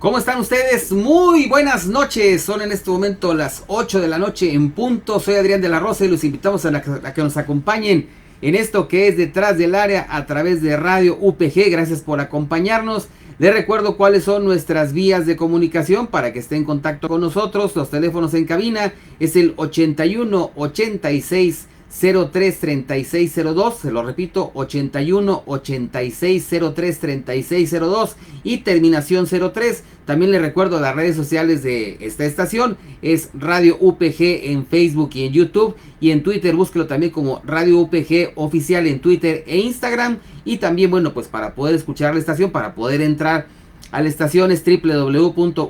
¿Cómo están ustedes? Muy buenas noches. Son en este momento las 8 de la noche en punto. Soy Adrián de la Rosa y los invitamos a que nos acompañen en esto que es Detrás del Área a través de Radio UPG. Gracias por acompañarnos. Les recuerdo cuáles son nuestras vías de comunicación para que esté en contacto con nosotros. Los teléfonos en cabina es el 81 86 03 3602, se lo repito, 81 86 03 3602 y terminación 03. También les recuerdo las redes sociales de esta estación, es Radio UPG en Facebook y en YouTube, y en Twitter búsquelo también como Radio UPG oficial en Twitter e Instagram. Y también, bueno, pues para poder escuchar la estación, para poder entrar a la estación es www.upg.mx.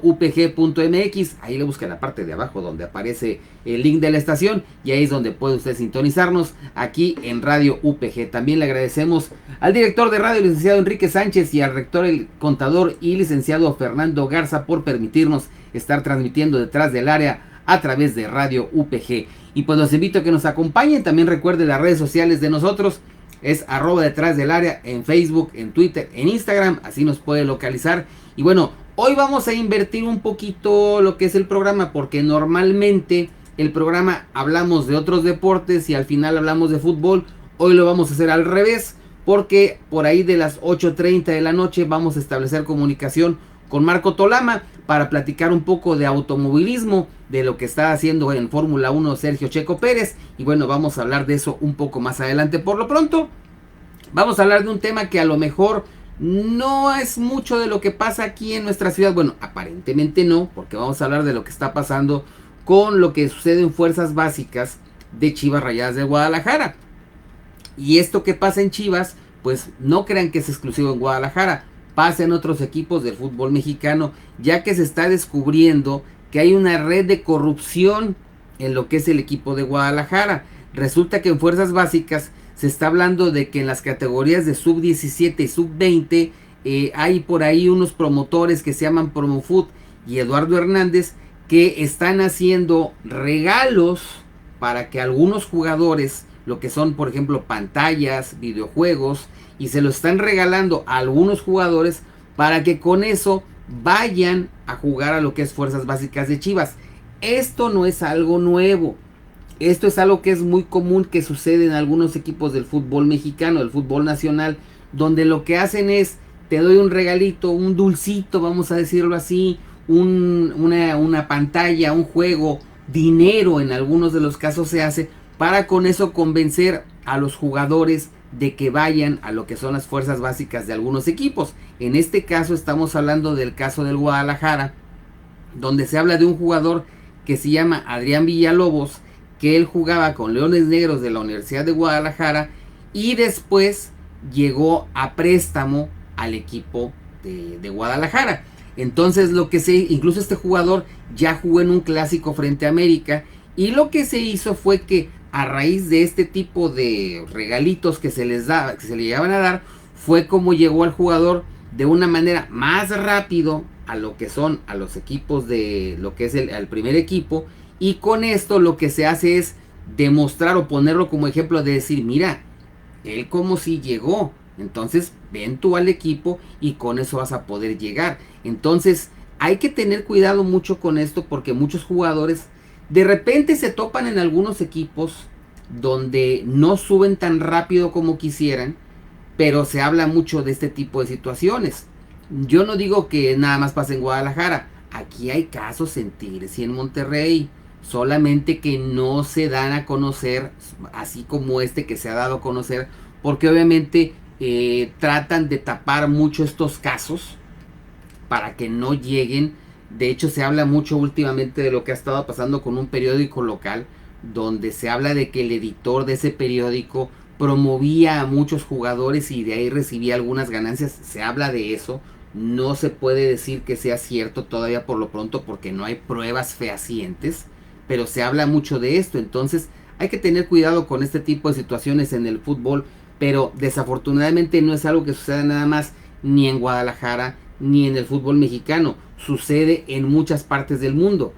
Ahí le busca en la parte de abajo donde aparece el link de la estación y ahí es donde puede usted sintonizarnos aquí en Radio UPG. También le agradecemos al director de radio, licenciado Enrique Sánchez, y al rector, el contador y licenciado Fernando Garza, por permitirnos estar transmitiendo Detrás del Área a través de Radio UPG. Y pues los invito a que nos acompañen. También recuerde las redes sociales de nosotros. Es @Detrás del Área en Facebook, en Twitter, en Instagram, así nos puede localizar. Y bueno, hoy vamos a invertir un poquito lo que es el programa, porque normalmente el programa hablamos de otros deportes y al final hablamos de fútbol. Hoy lo vamos a hacer al revés, porque por ahí de las 8:30 de la noche vamos a establecer comunicación con Marco Tolama para platicar un poco de automovilismo, de lo que está haciendo en Fórmula 1 Sergio Checo Pérez. Y bueno, vamos a hablar de eso un poco más adelante. Por lo pronto, vamos a hablar de un tema que a lo mejor no es mucho de lo que pasa aquí en nuestra ciudad. Bueno, aparentemente no, porque vamos a hablar de lo que está pasando con lo que sucede en Fuerzas Básicas de Chivas Rayadas de Guadalajara. Y esto que pasa en Chivas, pues no crean que es exclusivo en Guadalajara, pasa en otros equipos del fútbol mexicano, ya que se está descubriendo que hay una red de corrupción en lo que es el equipo de Guadalajara. Resulta que en Fuerzas Básicas se está hablando de que en las categorías de sub 17 y sub 20 hay por ahí unos promotores que se llaman Promofood y Eduardo Hernández, que están haciendo regalos para que algunos jugadores, lo que son por ejemplo pantallas, videojuegos, y se lo están regalando a algunos jugadores para que con eso vayan a jugar a lo que es Fuerzas Básicas de Chivas. Esto no es algo nuevo. Esto es algo que es muy común, que sucede en algunos equipos del fútbol mexicano, del fútbol nacional, donde lo que hacen es, te doy un regalito, un dulcito, vamos a decirlo así, una pantalla, un juego, dinero en algunos de los casos se hace, para con eso convencer a los jugadores de que vayan a lo que son las fuerzas básicas de algunos equipos. En este caso estamos hablando del caso del Guadalajara, donde se habla de un jugador que se llama Adrián Villalobos, que él jugaba con Leones Negros de la Universidad de Guadalajara y después llegó a préstamo al equipo de Guadalajara. Entonces incluso este jugador ya jugó en un clásico frente a América, y lo que se hizo fue que a raíz de este tipo de regalitos que se les daba, que se le llegaban a dar, fue como llegó al jugador de una manera más rápido a lo que son a los equipos de lo que es el primer equipo. Y con esto lo que se hace es demostrar o ponerlo como ejemplo de decir, mira, él como si llegó, entonces ven tú al equipo y con eso vas a poder llegar. Entonces hay que tener cuidado mucho con esto, porque muchos jugadores de repente se topan en algunos equipos donde no suben tan rápido como quisieran, pero se habla mucho de este tipo de situaciones. Yo no digo que nada más pase en Guadalajara, aquí hay casos en Tigres y en Monterrey, solamente que no se dan a conocer, así como este que se ha dado a conocer, porque obviamente tratan de tapar mucho estos casos para que no lleguen. De hecho, se habla mucho últimamente de lo que ha estado pasando con un periódico local, donde se habla de que el editor de ese periódico promovía a muchos jugadores y de ahí recibía algunas ganancias. Se habla de eso. No se puede decir que sea cierto todavía por lo pronto, porque no hay pruebas fehacientes, pero se habla mucho de esto. Entonces hay que tener cuidado con este tipo de situaciones en el fútbol, pero desafortunadamente no es algo que suceda nada más ni en Guadalajara ni en el fútbol mexicano, sucede en muchas partes del mundo.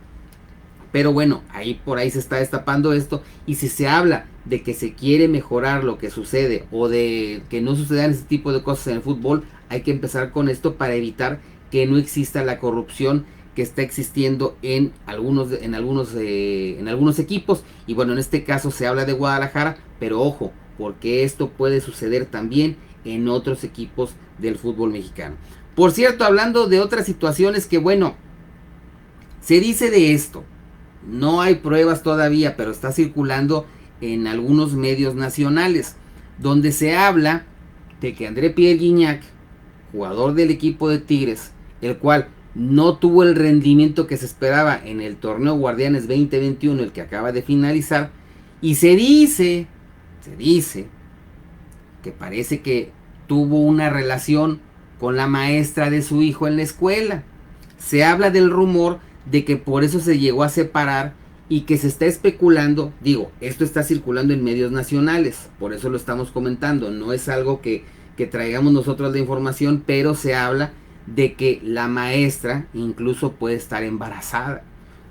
Pero bueno, por ahí se está destapando esto, y si se habla de que se quiere mejorar lo que sucede o de que no sucedan ese tipo de cosas en el fútbol, hay que empezar con esto para evitar que no exista la corrupción que está existiendo en algunos equipos. Y bueno, en este caso se habla de Guadalajara, pero ojo, porque esto puede suceder también en otros equipos del fútbol mexicano. Por cierto, hablando de otras situaciones que bueno, se dice de esto, no hay pruebas todavía, pero está circulando en algunos medios nacionales, donde se habla de que André Pierre Gignac, jugador del equipo de Tigres, el cual no tuvo el rendimiento que se esperaba en el torneo Guardianes 2021, el que acaba de finalizar, y se dice que parece que tuvo una relación con la maestra de su hijo en la escuela. Se habla del rumor de que por eso se llegó a separar y que se está especulando, digo, esto está circulando en medios nacionales, por eso lo estamos comentando, no es algo que traigamos nosotros la información, pero se habla de que la maestra incluso puede estar embarazada.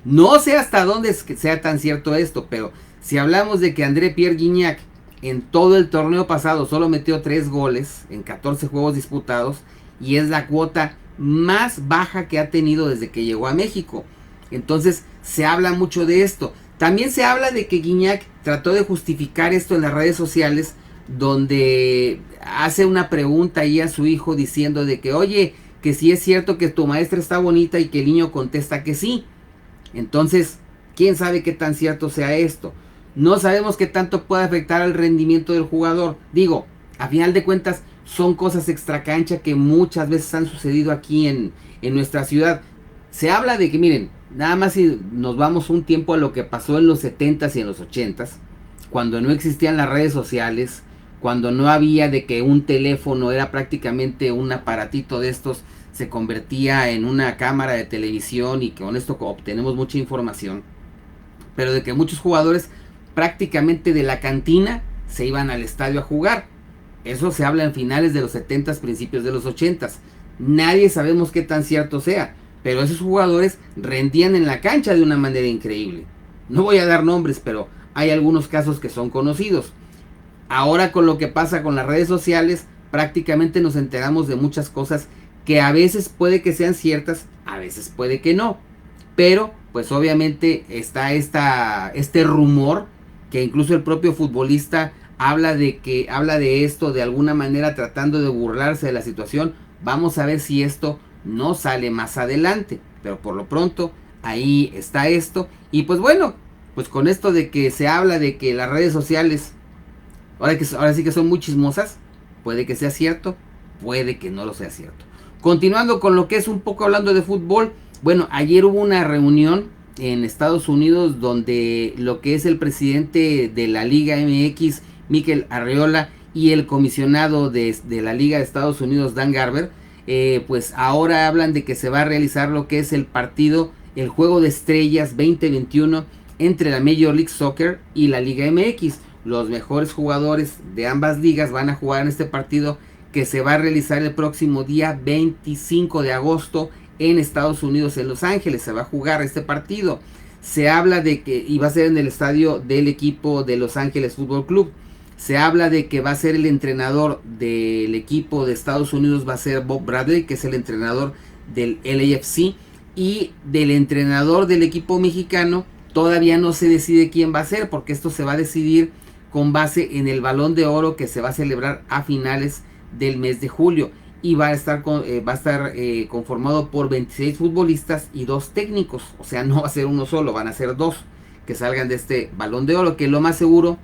No sé hasta dónde sea tan cierto esto, pero si hablamos de que André Pierre Gignac en todo el torneo pasado solo metió 3 goles en 14 juegos disputados y es la cuota más baja que ha tenido desde que llegó a México. Entonces se habla mucho de esto. También se habla de que Gignac trató de justificar esto en las redes sociales, donde hace una pregunta ahí a su hijo diciendo de que oye, que si es cierto que tu maestra está bonita, y que el niño contesta que sí. Entonces, quién sabe qué tan cierto sea esto. No sabemos qué tanto puede afectar al rendimiento del jugador. Digo, a final de cuentas son cosas extracancha que muchas veces han sucedido aquí en nuestra ciudad. Se habla de que, miren, nada más si nos vamos un tiempo a lo que pasó en los 70s y en los 80s, cuando no existían las redes sociales, cuando no había de que un teléfono era prácticamente un aparatito de estos, se convertía en una cámara de televisión y que con esto obtenemos mucha información, pero de que muchos jugadores prácticamente de la cantina se iban al estadio a jugar. Eso se habla en finales de los 70s, principios de los 80s. Nadie sabemos qué tan cierto sea, pero esos jugadores rendían en la cancha de una manera increíble. No voy a dar nombres, pero hay algunos casos que son conocidos. Ahora con lo que pasa con las redes sociales, prácticamente nos enteramos de muchas cosas que a veces puede que sean ciertas, a veces puede que no. Pero pues obviamente está este rumor, que incluso el propio futbolista habla de esto de alguna manera tratando de burlarse de la situación. Vamos a ver si esto no sale más adelante, pero por lo pronto ahí está esto. Y pues bueno, pues con esto de que se habla de que las redes sociales ahora sí que son muy chismosas, puede que sea cierto, puede que no lo sea cierto. Continuando con lo que es un poco hablando de fútbol, bueno, ayer hubo una reunión en Estados Unidos donde lo que es el presidente de la Liga MX, Mikel Arriola, y el comisionado de la Liga de Estados Unidos, Dan Garber, pues ahora hablan de que se va a realizar lo que es el Juego de Estrellas 2021 entre la Major League Soccer y la Liga MX. Los mejores jugadores de ambas ligas van a jugar en este partido, que se va a realizar el próximo día 25 de agosto en Estados Unidos, en Los Ángeles. Se va a jugar este partido. Se habla de que iba a ser en el estadio del equipo de Los Ángeles Fútbol Club. Se habla de que va a ser el entrenador del equipo de Estados Unidos, va a ser Bob Bradley, que es el entrenador del LAFC, y del entrenador del equipo mexicano todavía no se decide quién va a ser, porque esto se va a decidir con base en el Balón de Oro que se va a celebrar a finales del mes de julio, y va a estar conformado por 26 futbolistas y 2 técnicos. O sea, no va a ser uno solo, van a ser 2 que salgan de este Balón de Oro, que lo más seguro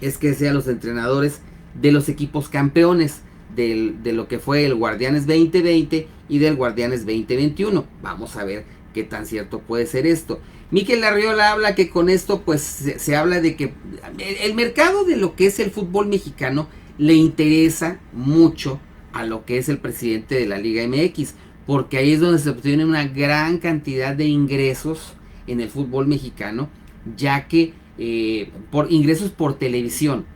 es que sean los entrenadores de los equipos campeones de lo que fue el Guardianes 2020 y del Guardianes 2021. Vamos a ver qué tan cierto puede ser esto. Mikel Arriola habla que con esto pues se habla de que el mercado de lo que es el fútbol mexicano le interesa mucho a lo que es el presidente de la Liga MX, porque ahí es donde se obtiene una gran cantidad de ingresos en el fútbol mexicano, ya que por ingresos por televisión,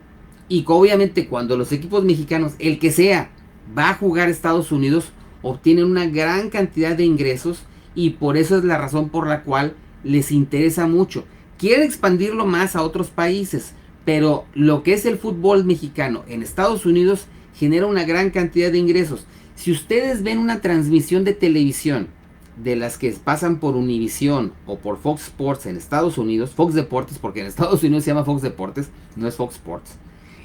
y que obviamente cuando los equipos mexicanos, el que sea, va a jugar a Estados Unidos, obtienen una gran cantidad de ingresos, y por eso es la razón por la cual les interesa mucho. Quieren expandirlo más a otros países, pero lo que es el fútbol mexicano en Estados Unidos genera una gran cantidad de ingresos. Si ustedes ven una transmisión de televisión de las que pasan por Univision o por Fox Sports en Estados Unidos, Fox Deportes, porque en Estados Unidos se llama Fox Deportes, no es Fox Sports.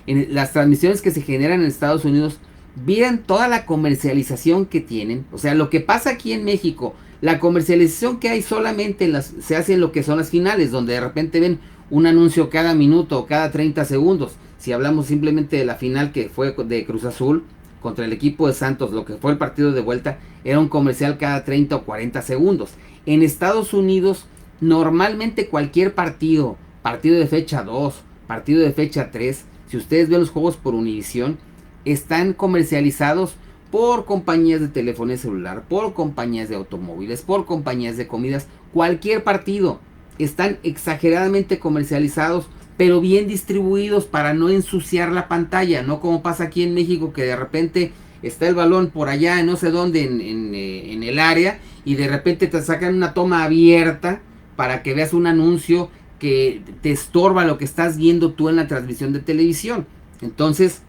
En las transmisiones que se generan en Estados Unidos, vieran toda la comercialización que tienen. O sea, lo que pasa aquí en México, la comercialización que hay solamente se hace en lo que son las finales, donde de repente ven un anuncio cada minuto o cada 30 segundos. Si hablamos simplemente de la final que fue de Cruz Azul contra el equipo de Santos, lo que fue el partido de vuelta, era un comercial cada 30 o 40 segundos. En Estados Unidos, normalmente cualquier partido de fecha 2, partido de fecha 3, si ustedes ven los juegos por Univision, están comercializados por compañías de telefonía celular, por compañías de automóviles, por compañías de comidas. Cualquier partido están exageradamente comercializados, pero bien distribuidos para no ensuciar la pantalla, no como pasa aquí en México, que de repente está el balón por allá, no sé dónde, en el área, y de repente te sacan una toma abierta para que veas un anuncio que te estorba lo que estás viendo tú en la transmisión de televisión. Entonces,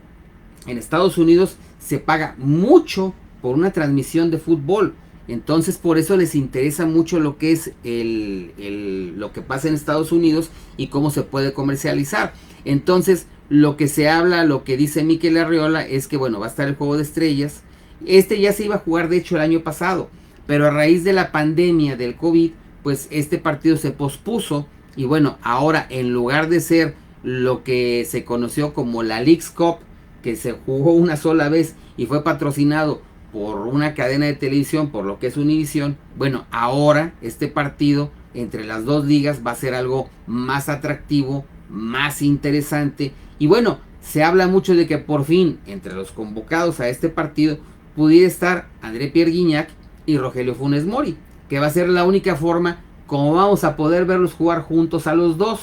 en Estados Unidos se paga mucho por una transmisión de fútbol. Entonces por eso les interesa mucho lo que es lo que pasa en Estados Unidos y cómo se puede comercializar. Entonces lo que se habla, lo que dice Mikel Arriola es que bueno, va a estar el Juego de Estrellas. Este ya se iba a jugar de hecho el año pasado, pero a raíz de la pandemia del COVID, pues este partido se pospuso. Y bueno, ahora en lugar de ser lo que se conoció como la Leagues Cup, que se jugó una sola vez y fue patrocinado por una cadena de televisión, por lo que es Univision, bueno, ahora este partido entre las dos ligas va a ser algo más atractivo, más interesante. Y bueno, se habla mucho de que por fin entre los convocados a este partido pudiera estar André Pierre Gignac y Rogelio Funes Mori, que va a ser la única forma como vamos a poder verlos jugar juntos a los dos.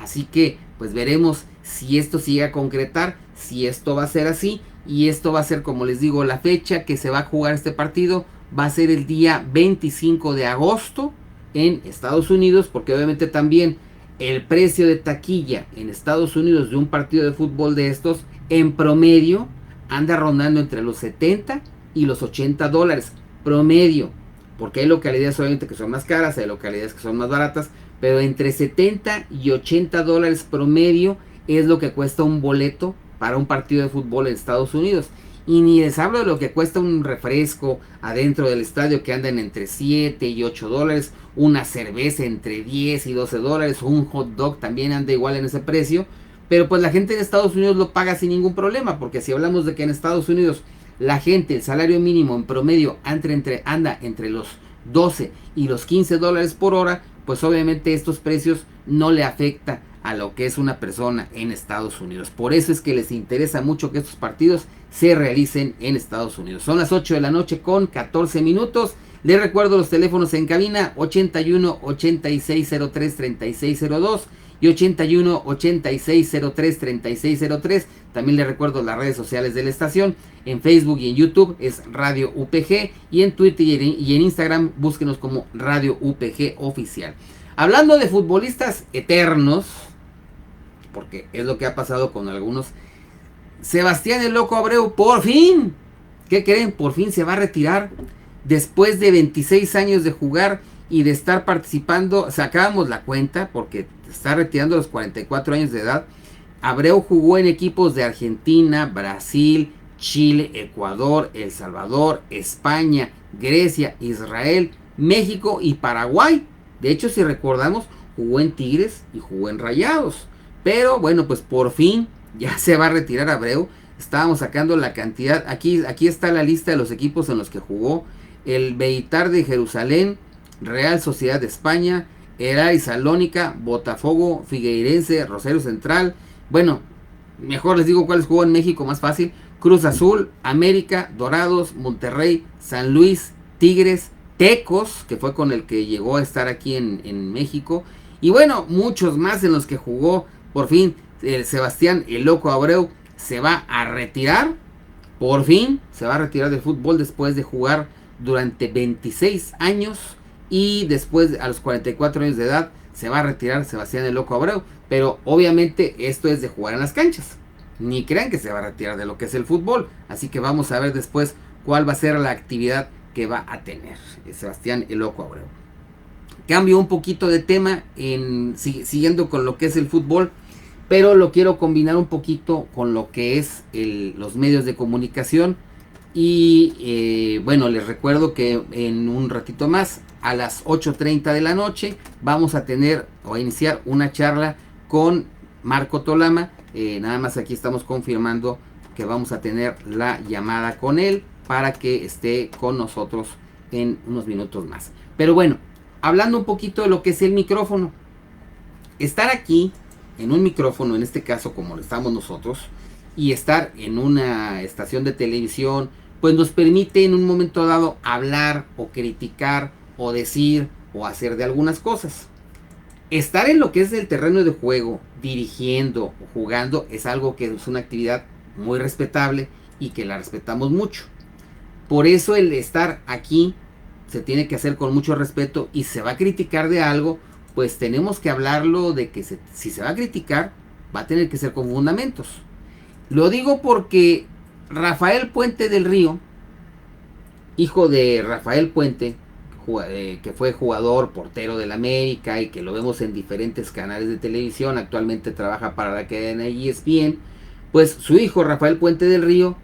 Así que pues veremos si esto sigue a concretar, si esto va a ser así. Y esto va a ser, como les digo, la fecha que se va a jugar este partido va a ser el día 25 de agosto en Estados Unidos, porque obviamente también el precio de taquilla en Estados Unidos de un partido de fútbol de estos en promedio anda rondando entre los 70 y los 80 dólares promedio, porque hay localidades obviamente que son más caras, hay localidades que son más baratas, pero entre 70 y 80 dólares promedio es lo que cuesta un boleto para un partido de fútbol en Estados Unidos. Y ni les hablo de lo que cuesta un refresco adentro del estadio, que andan entre 7 y 8 dólares, una cerveza entre 10 y 12 dólares, un hot dog también anda igual en ese precio, pero pues la gente de Estados Unidos lo paga sin ningún problema, porque si hablamos de que en Estados Unidos la gente, el salario mínimo en promedio anda entre los 12 y los 15 dólares por hora, pues obviamente estos precios no le afecta a lo que es una persona en Estados Unidos. Por eso es que les interesa mucho que estos partidos se realicen en Estados Unidos. Son las 8 de la noche con 14 minutos. Les recuerdo los teléfonos en cabina 81 8603 3602 y 81 8603 3603. También les recuerdo las redes sociales de la estación. En Facebook y en YouTube es Radio UPG, y en Twitter y en Instagram búsquenos como Radio UPG Oficial. Hablando de futbolistas eternos, porque es lo que ha pasado con algunos, Sebastián el Loco Abreu, por fin, ¿qué creen? Por fin se va a retirar después de 26 años de jugar y de estar participando. Sacábamos la cuenta porque está retirando a los 44 años de edad. Abreu jugó en equipos de Argentina, Brasil, Chile, Ecuador, El Salvador, España, Grecia, Israel, México y Paraguay. De hecho, si recordamos, jugó en Tigres y jugó en Rayados. Pero bueno, pues por fin ya se va a retirar Abreu. Estábamos sacando la cantidad. Aquí está la lista de los equipos en los que jugó. El Beitar de Jerusalén, Real Sociedad de España, Heracles Salónica, Botafogo, Figueirense, Rosario Central. Bueno, mejor les digo cuáles jugó en México, más fácil. Cruz Azul, América, Dorados, Monterrey, San Luis, Tigres, Tecos, que fue con el que llegó a estar aquí en México. Y bueno, muchos más en los que jugó. Por fin, Sebastián el Loco Abreu se va a retirar. Por fin, se va a retirar del fútbol después de jugar durante 26 años. Y después, a los 44 años de edad, se va a retirar Sebastián el Loco Abreu. Pero obviamente esto es de jugar en las canchas. Ni crean que se va a retirar de lo que es el fútbol. Así que vamos a ver después cuál va a ser la actividad que va a tener Sebastián El Loco Abreu. Cambio un poquito de tema, siguiendo con lo que es el fútbol, pero lo quiero combinar un poquito con lo que es los medios de comunicación. Y bueno, les recuerdo que en un ratito más, a las 8:30 de la noche, vamos a tener o a iniciar una charla con Marco Tolama. Nada más aquí estamos confirmando que vamos a tener la llamada con él para que esté con nosotros en unos minutos más. Pero bueno, hablando un poquito de lo que es el micrófono. Estar aquí en un micrófono, en este caso como lo estamos nosotros, y estar en una estación de televisión, pues nos permite en un momento dado hablar o criticar o decir o hacer de algunas cosas. Estar en lo que es el terreno de juego, dirigiendo o jugando, es algo que es una actividad muy respetable y que la respetamos mucho. Por eso el estar aquí se tiene que hacer con mucho respeto, y se va a criticar de algo, pues tenemos que hablarlo de que si se va a criticar, va a tener que ser con fundamentos. Lo digo porque Rafael Puente del Río, hijo de Rafael Puente, que fue jugador, portero del América y que lo vemos en diferentes canales de televisión, actualmente trabaja para la cadena ESPN, pues su hijo Rafael Puente del Río,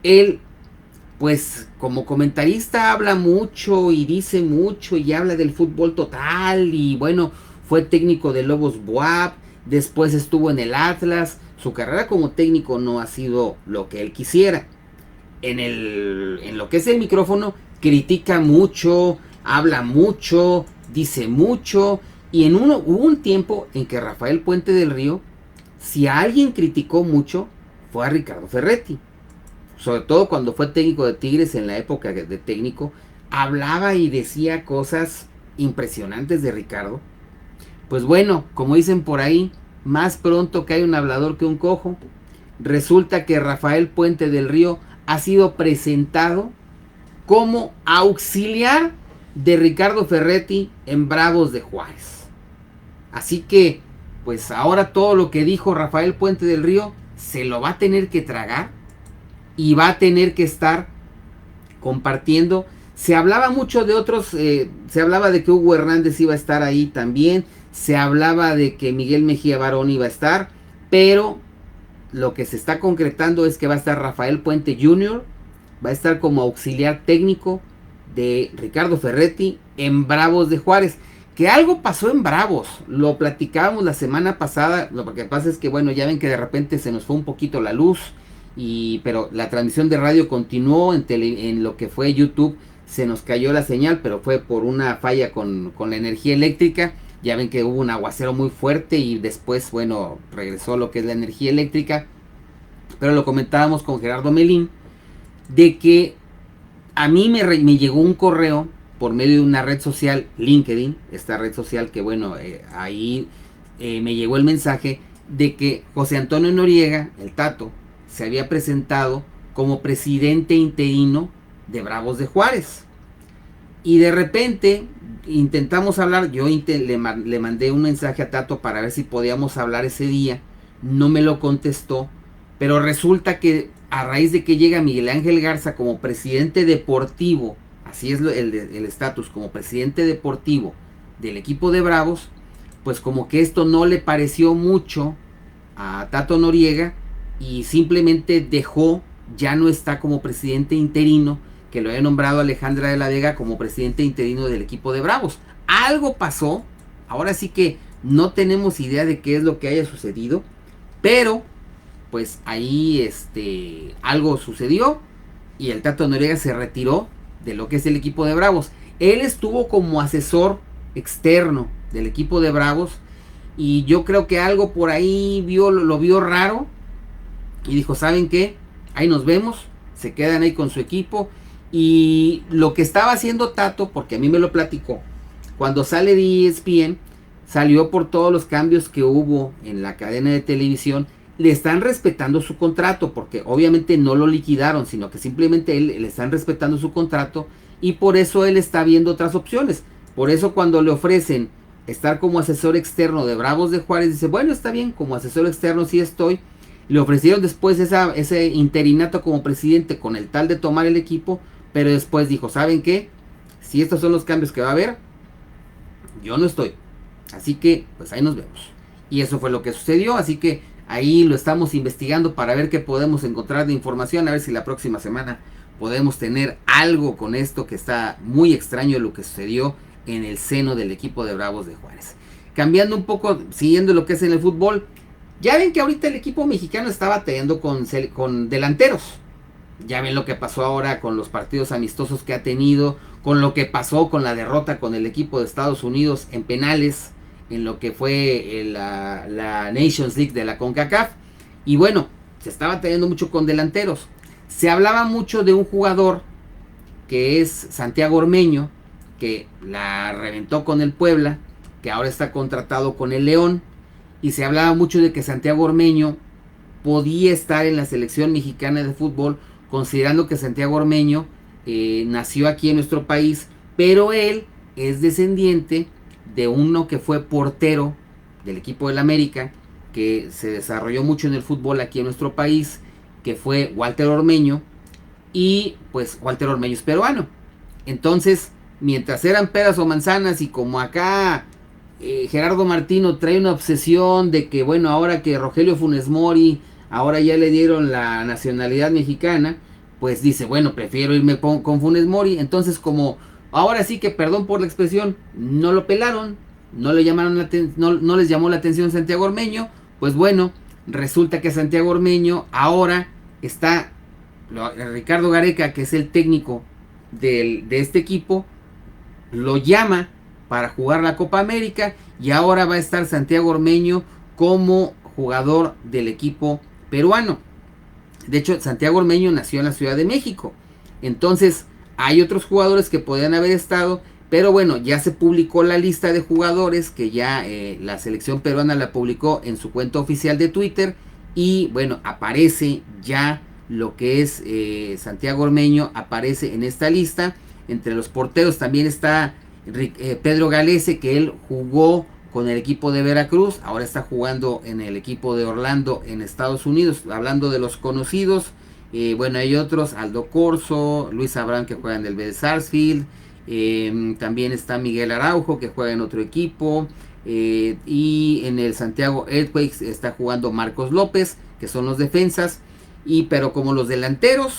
él pues como comentarista habla mucho y dice mucho y habla del fútbol total, y bueno, fue técnico de Lobos BUAP, después estuvo en el Atlas. Su carrera como técnico no ha sido lo que él quisiera. En lo que es el micrófono, critica mucho, habla mucho, dice mucho, y hubo un tiempo en que Rafael Puente del Río, si a alguien criticó mucho, fue a Ricardo Ferretti. Sobre todo cuando fue técnico de Tigres, en la época de técnico, hablaba y decía cosas impresionantes de Ricardo. Pues bueno, como dicen por ahí, más pronto cae un hablador que un cojo. Resulta que Rafael Puente del Río ha sido presentado como auxiliar de Ricardo Ferretti en Bravos de Juárez. Así que, pues ahora todo lo que dijo Rafael Puente del Río se lo va a tener que tragar y va a tener que estar compartiendo. Se hablaba mucho de otros, se hablaba de que Hugo Hernández iba a estar ahí también, se hablaba de que Miguel Mejía Barón iba a estar, pero lo que se está concretando es que va a estar Rafael Puente Jr., va a estar como auxiliar técnico de Ricardo Ferretti en Bravos de Juárez. Que algo pasó en Bravos, lo platicábamos la semana pasada. Lo que pasa es que bueno, ya ven que de repente se nos fue un poquito la luz, pero la transmisión de radio continuó en lo que fue YouTube. Se nos cayó la señal, pero fue por una falla con la energía eléctrica. Ya ven que hubo un aguacero muy fuerte y después, bueno, regresó lo que es la energía eléctrica. Pero lo comentábamos con Gerardo Melín, de que a mí me llegó un correo por medio de una red social, LinkedIn, esta red social que bueno, ahí me llegó el mensaje de que José Antonio Noriega, el Tato, se había presentado como presidente interino de Bravos de Juárez. Y de repente intentamos hablar, yo le mandé un mensaje a Tato para ver si podíamos hablar ese día, no me lo contestó, pero resulta que a raíz de que llega Miguel Ángel Garza como presidente deportivo, así es el estatus, como presidente deportivo del equipo de Bravos, pues como que esto no le pareció mucho a Tato Noriega y simplemente dejó, ya no está como presidente interino, que lo había nombrado Alejandra de la Vega como presidente interino del equipo de Bravos. Algo pasó, ahora sí que no tenemos idea de qué es lo que haya sucedido, pero pues ahí algo sucedió y el Tato Noriega se retiró de lo que es el equipo de Bravos. Él estuvo como asesor externo del equipo de Bravos y yo creo que algo por ahí lo vio raro y dijo, ¿saben qué? Ahí nos vemos, se quedan ahí con su equipo. Y lo que estaba haciendo Tato, porque a mí me lo platicó, cuando sale de ESPN, salió por todos los cambios que hubo en la cadena de televisión, le están respetando su contrato, porque obviamente no lo liquidaron, sino que simplemente le están respetando su contrato, y por eso él está viendo otras opciones. Por eso cuando le ofrecen estar como asesor externo de Bravos de Juárez, dice, bueno, está bien, como asesor externo sí estoy. Le ofrecieron después ese interinato como presidente con el tal de tomar el equipo, pero después dijo, ¿saben qué? Si estos son los cambios que va a haber, yo no estoy. Así que, pues ahí nos vemos. Y eso fue lo que sucedió, así que ahí lo estamos investigando para ver qué podemos encontrar de información, a ver si la próxima semana podemos tener algo con esto que está muy extraño lo que sucedió en el seno del equipo de Bravos de Juárez. Cambiando un poco, siguiendo lo que es en el fútbol, ya ven que ahorita el equipo mexicano está batallando con delanteros. Ya ven lo que pasó ahora con los partidos amistosos que ha tenido, con lo que pasó con la derrota con el equipo de Estados Unidos en penales, en lo que fue la Nations League de la CONCACAF. Y bueno, se estaba teniendo mucho con delanteros. Se hablaba mucho de un jugador que es Santiago Ormeño, que la reventó con el Puebla, que ahora está contratado con el León. Y se hablaba mucho de que Santiago Ormeño podía estar en la selección mexicana de fútbol, considerando que Santiago Ormeño nació aquí en nuestro país, pero él es descendiente de uno que fue portero del equipo del América, que se desarrolló mucho en el fútbol aquí en nuestro país, que fue Walter Ormeño, y pues Walter Ormeño es peruano. Entonces, mientras eran peras o manzanas, y como acá Gerardo Martino trae una obsesión de que, bueno, ahora que Rogelio Funes Mori, ahora ya le dieron la nacionalidad mexicana, pues dice, bueno, prefiero irme con Funes Mori. Entonces, como ahora sí que, perdón por la expresión, no lo pelaron, no le llamaron no les llamó la atención Santiago Ormeño, pues bueno, resulta que Santiago Ormeño ahora está, Ricardo Gareca, que es el técnico de este equipo, lo llama para jugar la Copa América, y ahora va a estar Santiago Ormeño como jugador del equipo peruano. De hecho, Santiago Ormeño nació en la Ciudad de México. Entonces, hay otros jugadores que podrían haber estado, pero bueno, ya se publicó la lista de jugadores que ya la selección peruana la publicó en su cuenta oficial de Twitter. Y bueno, aparece ya lo que es Santiago Ormeño, aparece en esta lista. Entre los porteros también está Pedro Galese, que él jugó con el equipo de Veracruz, ahora está jugando en el equipo de Orlando en Estados Unidos. Hablando de los conocidos, bueno, hay otros, Aldo Corso, Luis Abraham, que juega en el Vélez Sarsfield, también está Miguel Araujo, que juega en otro equipo, y en el Santiago Earthquakes está jugando Marcos López, que son los defensas, pero como los delanteros,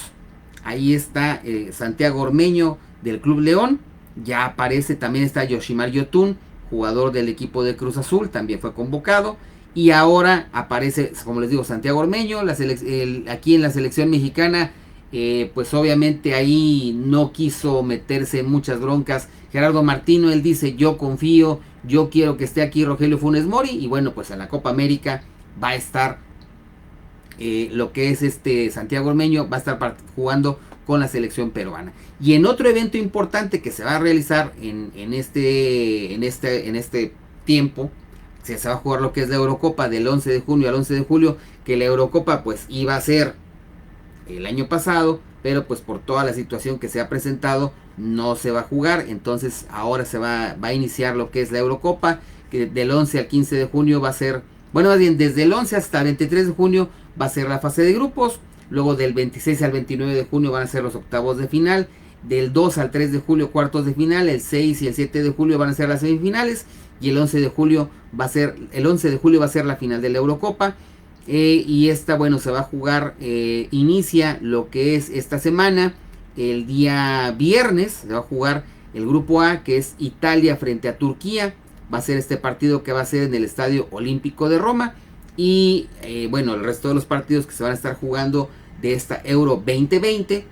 ahí está Santiago Ormeño del Club León. Ya aparece, también está Yoshimar Yotun, jugador del equipo de Cruz Azul, también fue convocado. Y ahora aparece, como les digo, Santiago Ormeño, aquí en la selección mexicana. Pues obviamente ahí no quiso meterse en muchas broncas Gerardo Martino. Él dice, yo confío, yo quiero que esté aquí Rogelio Funes Mori. Y bueno, pues en la Copa América va a estar lo que es Santiago Ormeño, va a estar jugando con la selección peruana. Y en otro evento importante que se va a realizar en este tiempo, se va a jugar lo que es la Eurocopa del 11 de junio al 11 de julio, que la Eurocopa pues iba a ser el año pasado, pero pues por toda la situación que se ha presentado no se va a jugar. Entonces ahora se va a iniciar lo que es la Eurocopa, que del 11 al 15 de junio va a ser, bueno, más bien desde el 11 hasta el 23 de junio va a ser la fase de grupos. Luego del 26 al 29 de junio van a ser los octavos de final. Del 2 al 3 de julio cuartos de final. El 6 y el 7 de julio van a ser las semifinales. Y el 11 de julio va a ser la final de la Eurocopa. Y esta, bueno, se va a jugar, inicia lo que es esta semana. El día viernes se va a jugar el grupo A, que es Italia frente a Turquía. Va a ser este partido que va a ser en el Estadio Olímpico de Roma. Y bueno, el resto de los partidos que se van a estar jugando de esta Euro 2020,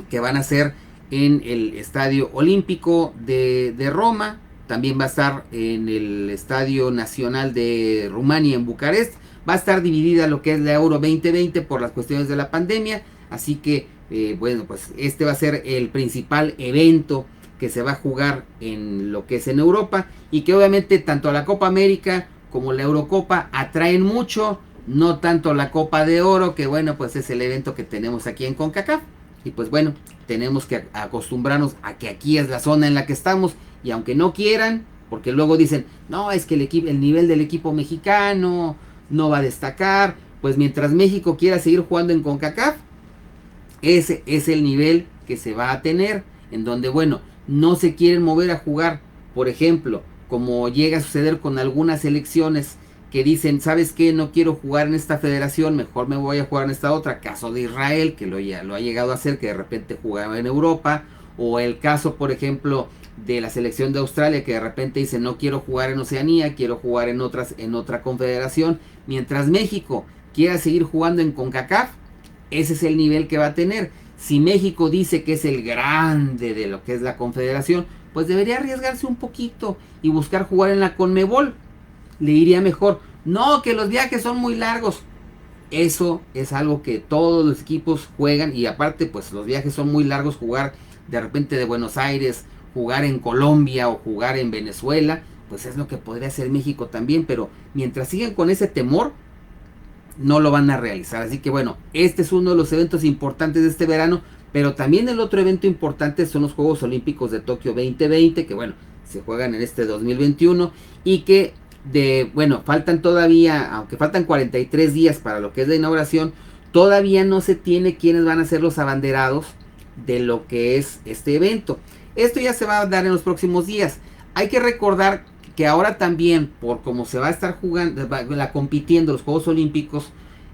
que van a ser en el Estadio Olímpico de Roma. También va a estar en el Estadio Nacional de Rumania en Bucarest. Va a estar dividida lo que es la Euro 2020 por las cuestiones de la pandemia. Así que bueno, pues este va a ser el principal evento que se va a jugar en lo que es en Europa. Y que obviamente tanto la Copa América como la Eurocopa atraen mucho, no tanto la Copa de Oro, que bueno, pues es el evento que tenemos aquí en CONCACAF. Y pues bueno, tenemos que acostumbrarnos a que aquí es la zona en la que estamos. Y aunque no quieran, porque luego dicen, no, es que el nivel del equipo mexicano no va a destacar. pues mientras México quiera seguir jugando en CONCACAF, ese es el nivel que se va a tener, en donde, bueno, no se quieren mover a jugar, por ejemplo, como llega a suceder con algunas selecciones que dicen, ¿sabes qué? No quiero jugar en esta federación, mejor me voy a jugar en esta otra. Caso de Israel, que lo ha llegado a hacer, que de repente jugaba en Europa, o el caso, por ejemplo, de la selección de Australia, que de repente dice, no quiero jugar en Oceanía, quiero jugar en otra confederación. Mientras México quiera seguir jugando en CONCACAF, ese es el nivel que va a tener. Si México dice que es el grande de lo que es la confederación, pues debería arriesgarse un poquito y buscar jugar en la CONMEBOL. Le iría mejor. No, que los viajes son muy largos. Eso es algo que todos los equipos juegan, y aparte pues los viajes son muy largos. Jugar de repente de Buenos Aires, jugar en Colombia o jugar en Venezuela, pues es lo que podría hacer México también, pero mientras sigan con ese temor, no lo van a realizar. Así que bueno, este es uno de los eventos importantes de este verano, pero también el otro evento importante son los Juegos Olímpicos de Tokio 2020, que bueno, se juegan en este 2021, y que faltan todavía, aunque faltan 43 días para lo que es la inauguración, todavía no se tiene quiénes van a ser los abanderados de lo que es este evento. Esto ya se va a dar en los próximos días. Hay que recordar que ahora también, por cómo se va a estar jugando, compitiendo los Juegos Olímpicos,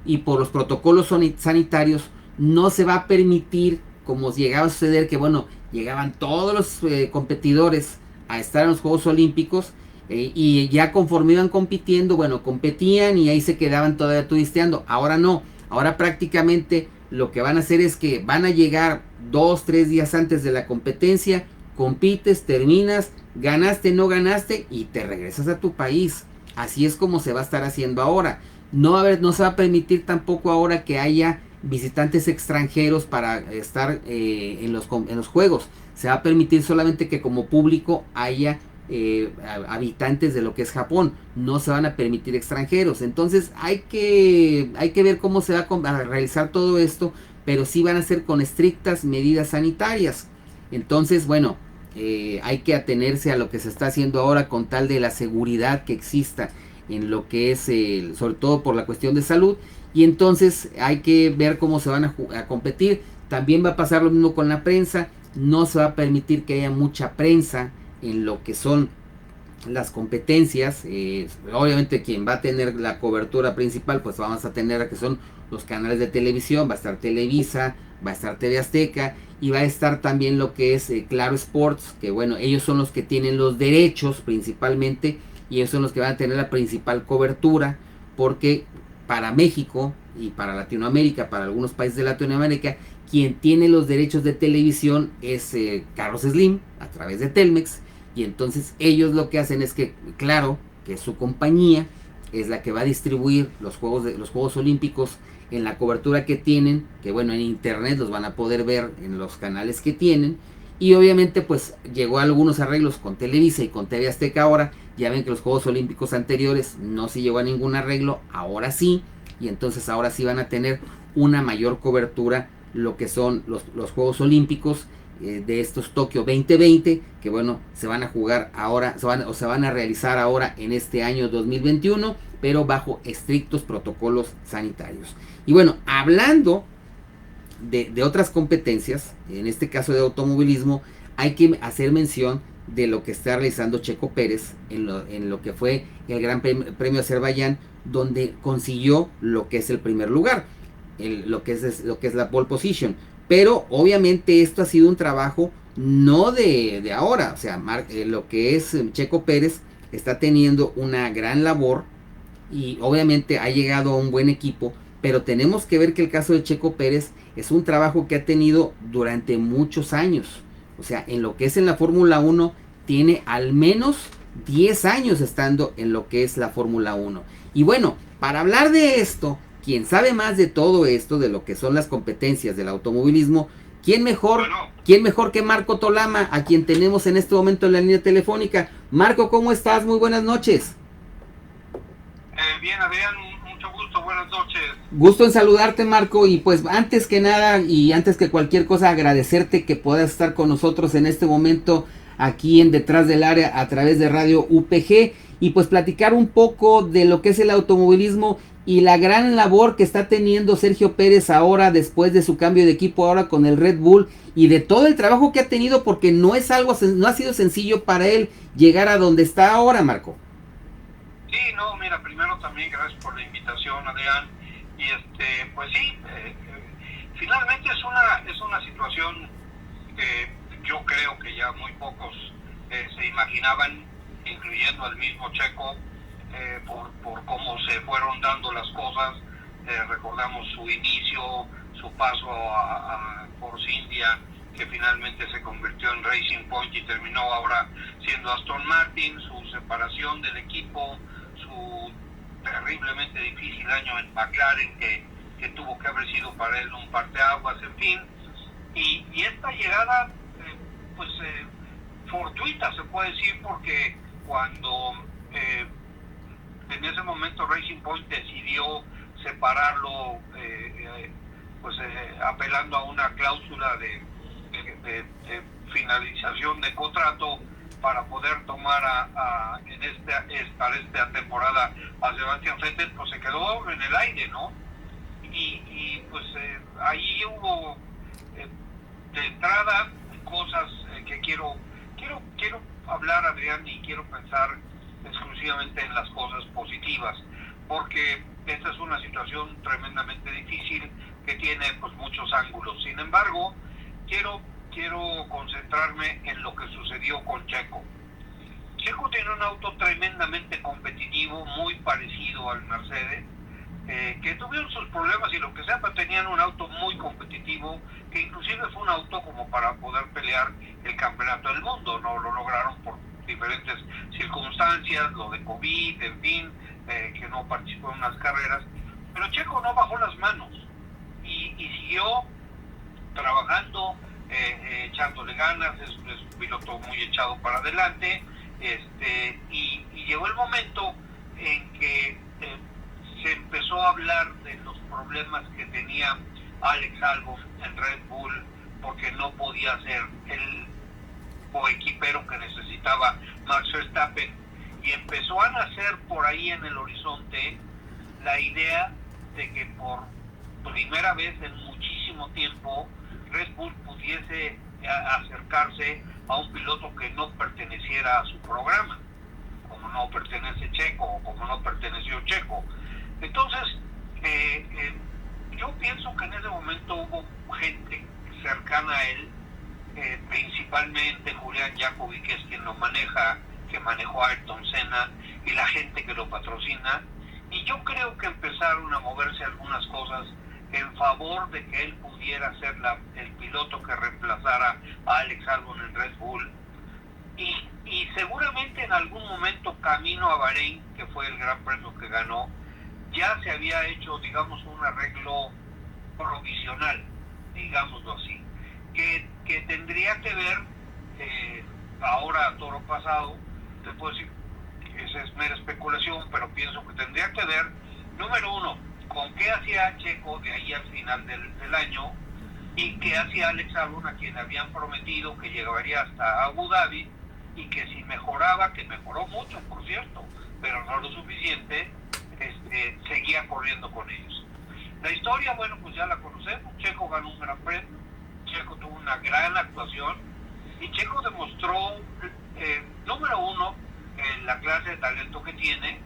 y por los protocolos sanitarios, no se va a permitir, como llegaba a suceder, que bueno, llegaban todos los competidores a estar en los Juegos Olímpicos, y ya conforme iban compitiendo, bueno, competían y ahí se quedaban todavía turisteando. Ahora no, ahora prácticamente lo que van a hacer es que van a llegar 2-3 días antes de la competencia, compites, terminas, ganaste, no ganaste, y te regresas a tu país. Así es como se va a estar haciendo ahora. No se va a permitir tampoco ahora que haya visitantes extranjeros para estar en los juegos. Se va a permitir solamente que como público haya habitantes de lo que es Japón. No se van a permitir extranjeros. Entonces hay que ver cómo se va a realizar todo esto, pero sí van a ser con estrictas medidas sanitarias. Entonces, bueno, hay que atenerse a lo que se está haciendo ahora con tal de la seguridad que exista en lo que es, sobre todo por la cuestión de salud. Y entonces hay que ver cómo se van a competir. También va a pasar lo mismo con la prensa. No se va a permitir que haya mucha prensa en lo que son las competencias. Obviamente quien va a tener la cobertura principal, pues vamos a tener a que son los canales de televisión. Va a estar Televisa, va a estar TV Azteca, y va a estar también lo que es Claro Sports, que bueno, ellos son los que tienen los derechos principalmente, y ellos son los que van a tener la principal cobertura, porque para México y para Latinoamérica, para algunos países de Latinoamérica, quien tiene los derechos de televisión es Carlos Slim, a través de Telmex. Y entonces ellos lo que hacen es que, claro, que su compañía es la que va a distribuir los Juegos Olímpicos en la cobertura que tienen, que bueno, en internet los van a poder ver en los canales que tienen. Y obviamente pues llegó a algunos arreglos con Televisa y con TV Azteca ahora. Ya ven que los Juegos Olímpicos anteriores no se llegó a ningún arreglo, ahora sí. Y entonces ahora sí van a tener una mayor cobertura lo que son los Juegos Olímpicos de estos Tokio 2020, que bueno, se van a jugar ahora, se van a realizar ahora en este año 2021, pero bajo estrictos protocolos sanitarios. Y bueno, hablando de otras competencias, en este caso de automovilismo, hay que hacer mención de lo que está realizando Checo Pérez en lo que fue el Gran Premio Azerbaiyán, donde consiguió lo que es el primer lugar, lo que es la pole position. Pero obviamente esto ha sido un trabajo no de ahora. O sea, lo que es Checo Pérez está teniendo una gran labor, y obviamente ha llegado a un buen equipo. Pero tenemos que ver que el caso de Checo Pérez es un trabajo que ha tenido durante muchos años. O sea, en lo que es en la Fórmula 1, tiene al menos 10 años estando en lo que es la Fórmula 1. Y bueno, para hablar de esto, quien sabe más de todo esto, de lo que son las competencias del automovilismo, ¿quién mejor que Marco Tolama, a quien tenemos en este momento en la línea telefónica? Marco, ¿cómo estás? Muy buenas noches. Bien, Adrián, mucho gusto, buenas noches. Gusto en saludarte, Marco, y pues antes que nada y antes que cualquier cosa, agradecerte que puedas estar con nosotros en este momento aquí en Detrás del Área a través de Radio UPG, y pues platicar un poco de lo que es el automovilismo y la gran labor que está teniendo Sergio Pérez ahora después de su cambio de equipo ahora con el Red Bull, y de todo el trabajo que ha tenido, porque no es algo, no ha sido sencillo para él llegar a donde está ahora, Marco. Sí, no, mira, primero también gracias por la invitación, Adrián, y pues sí, finalmente es una situación que yo creo que ya muy pocos se imaginaban, incluyendo al mismo Checo, por cómo se fueron dando las cosas. Recordamos su inicio, su paso a Force India, que finalmente se convirtió en Racing Point y terminó ahora siendo Aston Martin, su separación del equipo, su terriblemente difícil año en McLaren, que tuvo que haber sido para él un parteaguas, en fin, y esta llegada fortuita, se puede decir, porque cuando en ese momento Racing Point decidió separarlo, apelando a una cláusula de finalización de contrato para poder tomar para esta temporada a Sebastián Vettel, pues se quedó en el aire, ¿no? Y ahí hubo de entrada cosas que quiero hablar, Adrián, y quiero pensar exclusivamente en las cosas positivas, porque esta es una situación tremendamente difícil que tiene pues muchos ángulos. Sin embargo, quiero concentrarme en lo que sucedió con Checo. Checo tiene un auto tremendamente competitivo, muy parecido al Mercedes, que tuvieron sus problemas y lo que sea, pero tenían un auto muy competitivo, que inclusive fue un auto como para poder pelear el campeonato del mundo. No lo lograron por diferentes circunstancias, lo de COVID, en fin, que no participó en unas carreras, pero Checo no bajó las manos y siguió trabajando, echándole ganas. Es un piloto muy echado para adelante, y llegó el momento en que se empezó a hablar de los problemas que tenía Alex Albon en Red Bull, porque no podía ser el coequipero que necesitaba Max Verstappen, y empezó a nacer por ahí en el horizonte la idea de que por primera vez en muchísimo tiempo Red Bull pudiese acercarse a un piloto que no perteneciera a su programa, como no pertenece Checo o como no perteneció Checo. Entonces, yo pienso que en ese momento hubo gente cercana a él, principalmente Julián Jacobi, que es quien lo maneja, que manejó a Ayrton Senna, y la gente que lo patrocina, y yo creo que empezaron a moverse algunas cosas en favor de que él pudiera ser el piloto que reemplazara a Alex Albon en Red Bull, y seguramente en algún momento camino a Bahrein, que fue el gran premio que ganó, ya se había hecho, digamos, un arreglo provisional, digámoslo así, que tendría que ver, ahora a toro pasado, te puedo decir que esa es mera especulación, pero pienso que tendría que ver, número uno, con qué hacía Checo de ahí al final del año, y qué hacía Alex Albon, a quien habían prometido que llegaría hasta Abu Dhabi, y que si mejoraba, que mejoró mucho, por cierto, pero no lo suficiente, seguía corriendo con ellos. La historia, bueno, pues ya la conocemos. Checo ganó un gran premio, Checo tuvo una gran actuación, y Checo demostró, número uno, la clase de talento que tiene,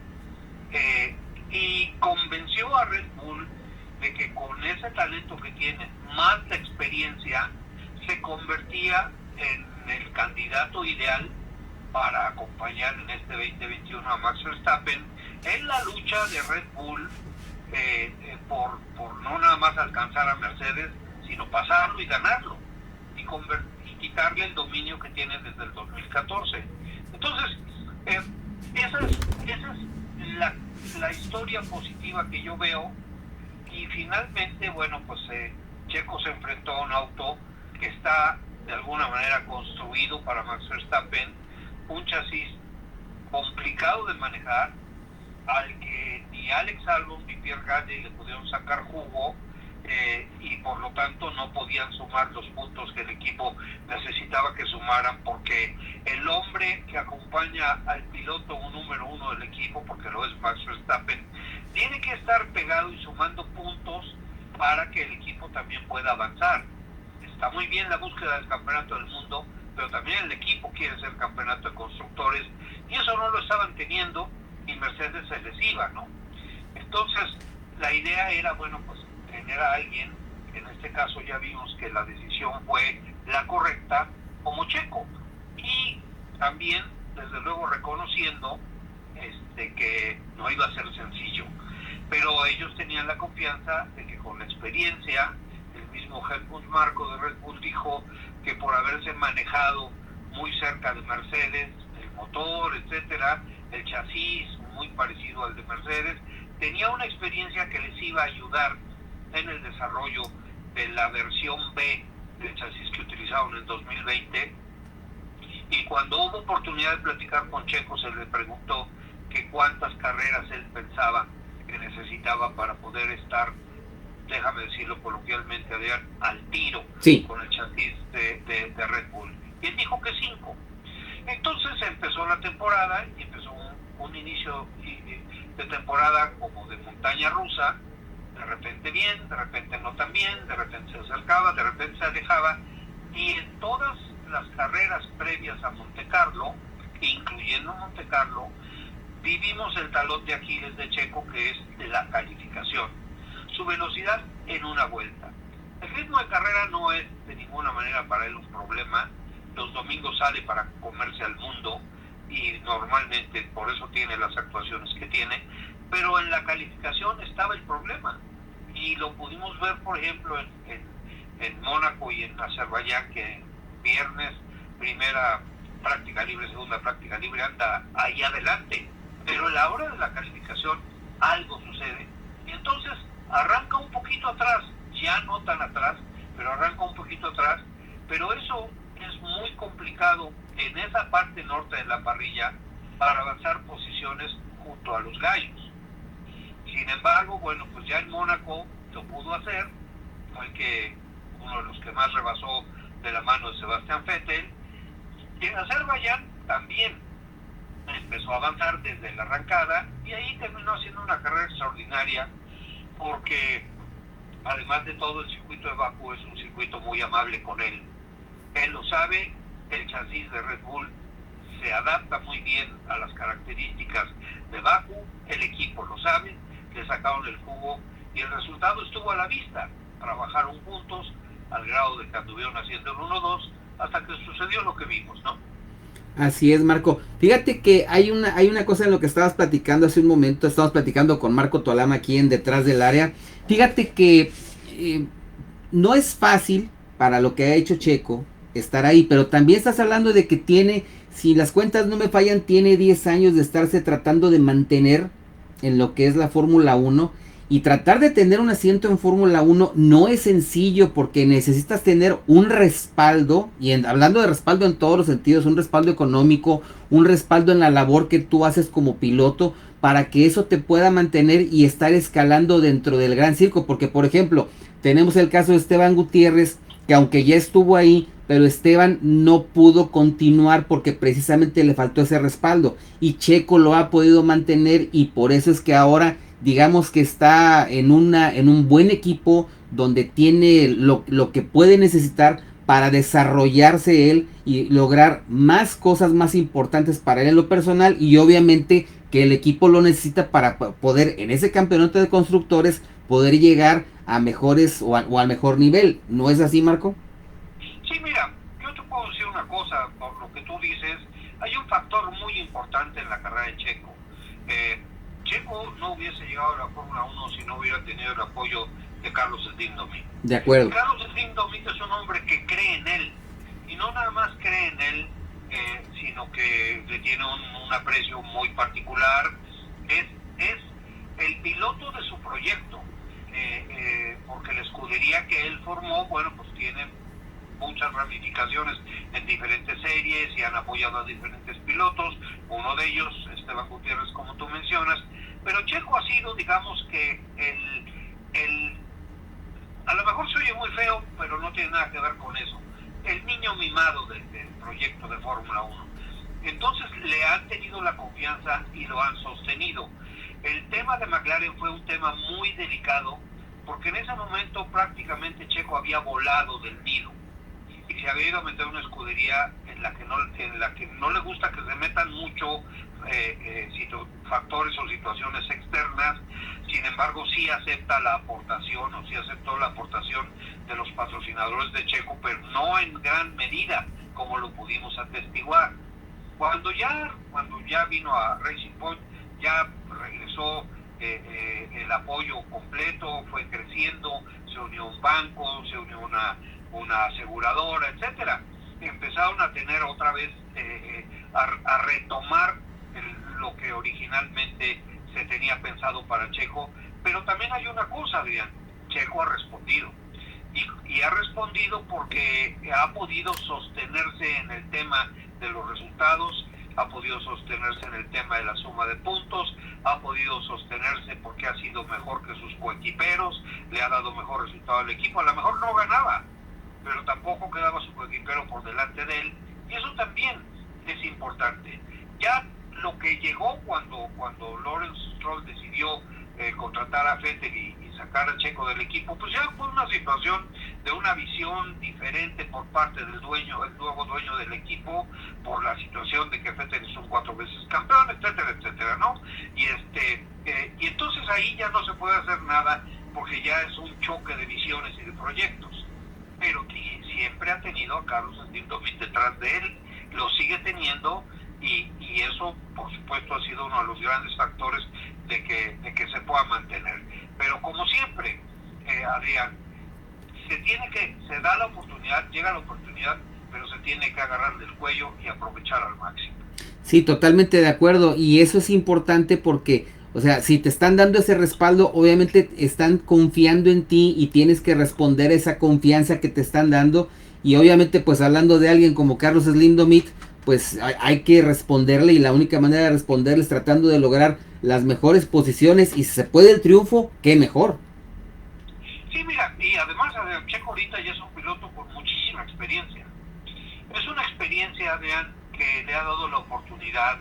y convenció a Red Bull de que con ese talento que tiene, más la experiencia, se convertía en el candidato ideal para acompañar en este 2021 a Max Verstappen en la lucha de Red Bull, por no nada más alcanzar a Mercedes, sino pasarlo y ganarlo, y quitarle el dominio que tiene desde el 2014. Entonces, esa es la historia positiva que yo veo, y finalmente, bueno, pues Checo se enfrentó a un auto que está de alguna manera construido para Max Verstappen, un chasis complicado de manejar, al que ni Alex Albon ni Pierre Gasly le pudieron sacar jugo, y por lo tanto no podían sumar los puntos que el equipo necesitaba que sumaran, porque el hombre que acompaña al piloto número uno del equipo, porque lo es Max Verstappen, tiene que estar pegado y sumando puntos para que el equipo también pueda avanzar. Está muy bien la búsqueda del campeonato del mundo, pero también el equipo quiere ser campeonato de constructores, y eso no lo estaban teniendo, y Mercedes se les iba, ¿no? Entonces la idea era, bueno, pues tener a alguien, en este caso ya vimos que la decisión fue la correcta, como Checo, y también desde luego reconociendo que no iba a ser sencillo, pero ellos tenían la confianza de que con la experiencia, el mismo Helmut Marko de Red Bull dijo que por haberse manejado muy cerca de Mercedes, el motor, etcétera, el chasis muy parecido al de Mercedes, tenía una experiencia que les iba a ayudar en el desarrollo de la versión B del chasis que utilizaron en 2020. Y cuando hubo oportunidad de platicar con Checo, se le preguntó que cuántas carreras él pensaba que necesitaba para poder estar, déjame decirlo coloquialmente, al tiro, sí, con el chasis de Red Bull. Y él dijo que 5. Entonces empezó la temporada, y empezó un inicio de temporada como de montaña rusa, de repente bien, de repente no tan bien, de repente se acercaba, de repente se alejaba, y en todas las carreras previas a Monte Carlo, incluyendo Monte Carlo, vivimos el talón de Aquiles de Checo, que es de la calificación, su velocidad en una vuelta. El ritmo de carrera no es de ninguna manera para él un problema. Los domingos sale para comerse al mundo, y normalmente por eso tiene las actuaciones que tiene, pero en la calificación estaba el problema, y lo pudimos ver por ejemplo en Mónaco y en Azerbaiyán, que viernes primera práctica libre, segunda práctica libre, anda ahí adelante, pero a la hora de la calificación algo sucede, y entonces arranca un poquito atrás, ya no tan atrás, pero arranca un poquito atrás, pero eso es muy complicado en esa parte norte de la parrilla para avanzar posiciones junto a los gallos. Sin embargo, bueno, pues ya en Mónaco lo pudo hacer, fue uno de los que más rebasó de la mano de Sebastián Vettel, y en Azerbaiyán también empezó a avanzar desde la arrancada, y ahí terminó haciendo una carrera extraordinaria, porque además de todo, el circuito de Bakú es un circuito muy amable con él. Él lo sabe, el chasis de Red Bull se adapta muy bien a las características de Bakú, el equipo lo sabe, le sacaron el jugo, y el resultado estuvo a la vista. Trabajaron juntos al grado de que anduvieron haciendo el 1-2 hasta que sucedió lo que vimos, ¿no? Así es, Marco. Fíjate que hay una cosa en lo que estabas platicando hace un momento. Estabas platicando con Marco Tolama aquí en Detrás del Área. Fíjate que no es fácil para lo que ha hecho Checo estar ahí, pero también estás hablando de que tiene, si las cuentas no me fallan, tiene 10 años de estarse tratando de mantener en lo que es la Fórmula 1, y tratar de tener un asiento en Fórmula 1 no es sencillo, porque necesitas tener un respaldo, y hablando de respaldo en todos los sentidos, un respaldo económico, un respaldo en la labor que tú haces como piloto, para que eso te pueda mantener y estar escalando dentro del gran circo. Porque por ejemplo, tenemos el caso de Esteban Gutiérrez, que aunque ya estuvo ahí, pero Esteban no pudo continuar porque precisamente le faltó ese respaldo, y Checo lo ha podido mantener, y por eso es que ahora digamos que está en un buen equipo donde tiene lo que puede necesitar para desarrollarse él y lograr más cosas más importantes para él en lo personal, y obviamente que el equipo lo necesita para poder en ese campeonato de constructores poder llegar a mejores o al mejor nivel. ¿No es así, Marco? Sí, mira, yo te puedo decir una cosa, por lo que tú dices, hay un factor muy importante en la carrera de Checo. Checo no hubiese llegado a la Fórmula 1 si no hubiera tenido el apoyo de Carlos Slim Domingue. De acuerdo. Carlos Slim Domingue es un hombre que cree en él, y no nada más cree en él, sino que le tiene un aprecio muy particular. Es el piloto de su proyecto, porque la escudería que él formó, bueno, pues tiene muchas ramificaciones en diferentes series, y han apoyado a diferentes pilotos, uno de ellos Esteban Gutiérrez, como tú mencionas, pero Checo ha sido, digamos que a lo mejor se oye muy feo, pero no tiene nada que ver con eso. El niño mimado del proyecto de Fórmula 1. Entonces le han tenido la confianza y lo han sostenido. El tema de McLaren fue un tema muy delicado, porque en ese momento prácticamente Checo había volado del nido y se había ido a meter una escudería en la que no le gusta que se metan mucho factores o situaciones externas. Sin embargo, sí acepta la aportación, o sí aceptó la aportación de los patrocinadores de Checo, pero no en gran medida, como lo pudimos atestiguar. Cuando ya vino a Racing Point, ya regresó el apoyo completo, fue creciendo, se unió un banco, se unió una aseguradora, etcétera. Empezaron a tener otra vez, a retomar lo que originalmente se tenía pensado para Checo. Pero también hay una cosa, Adrián, Checo ha respondido. Y ha respondido porque ha podido sostenerse en el tema de los resultados, ha podido sostenerse en el tema de la suma de puntos, ha podido sostenerse porque ha sido mejor que sus coequiperos, le ha dado mejor resultado al equipo. A lo mejor no ganaba, pero tampoco quedaba su coequipero por delante de él, y eso también es importante. Ya lo que llegó cuando Lawrence Stroll decidió contratar a Vettel y sacar a Checo del equipo, pues ya fue una situación de una visión diferente por parte del nuevo dueño del equipo, por la situación de que Vettel es un 4 veces campeón, etcétera, etcétera, ¿no? Y entonces ahí ya no se puede hacer nada, porque ya es un choque de visiones y de proyectos. Pero siempre ha tenido a Carlos Slim Domit detrás de él, lo sigue teniendo, y eso por supuesto ha sido uno de los grandes factores de que se pueda mantener. Pero como siempre, Adrián, se da la oportunidad, llega la oportunidad, pero se tiene que agarrar del cuello y aprovechar al máximo. Sí, totalmente de acuerdo, y eso es importante porque, o sea, si te están dando ese respaldo, obviamente están confiando en ti y tienes que responder esa confianza que te están dando. Y obviamente, pues hablando de alguien como Carlos Slim Domit, pues hay que responderle, y la única manera de responderle es tratando de lograr las mejores posiciones, y si se puede el triunfo, qué mejor. Sí, mira, y además Checo ahorita ya es un piloto con muchísima experiencia. Es una experiencia, Adrián, que le ha dado la oportunidad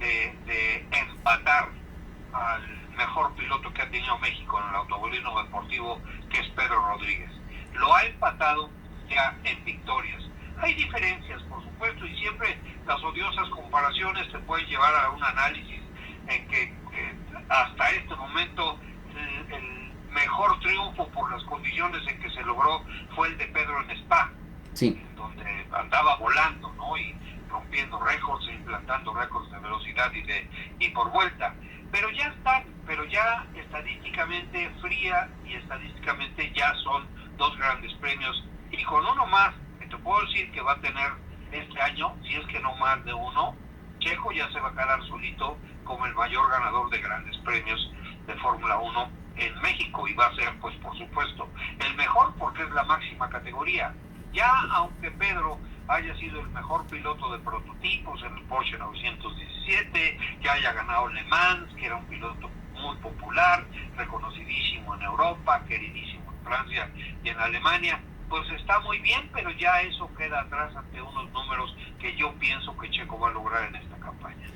de empatar al mejor piloto que ha tenido México en el automovilismo deportivo, que es Pedro Rodríguez. Lo ha empatado ya en victorias. Hay diferencias, por supuesto, y siempre las odiosas comparaciones te pueden llevar a un análisis en que hasta este momento el mejor triunfo por las condiciones en que se logró fue el de Pedro en Spa, sí, donde andaba volando, ¿no? Y rompiendo récords e implantando récords de velocidad y por vuelta. Pero ya estadísticamente fría y estadísticamente ya son dos grandes premios, y con uno más que te puedo decir que va a tener este año, si es que no más de uno, Checo ya se va a quedar solito como el mayor ganador de grandes premios de Fórmula 1 en México, y va a ser, pues por supuesto, el mejor, porque es la máxima categoría. Ya aunque Pedro haya sido el mejor piloto de prototipos en el Porsche 917, que haya ganado Le Mans, que era un piloto muy popular, reconocidísimo en Europa, queridísimo en Francia y en Alemania, pues está muy bien, pero ya eso queda atrás ante unos números que yo pienso que Checo va a lograr en esta campaña.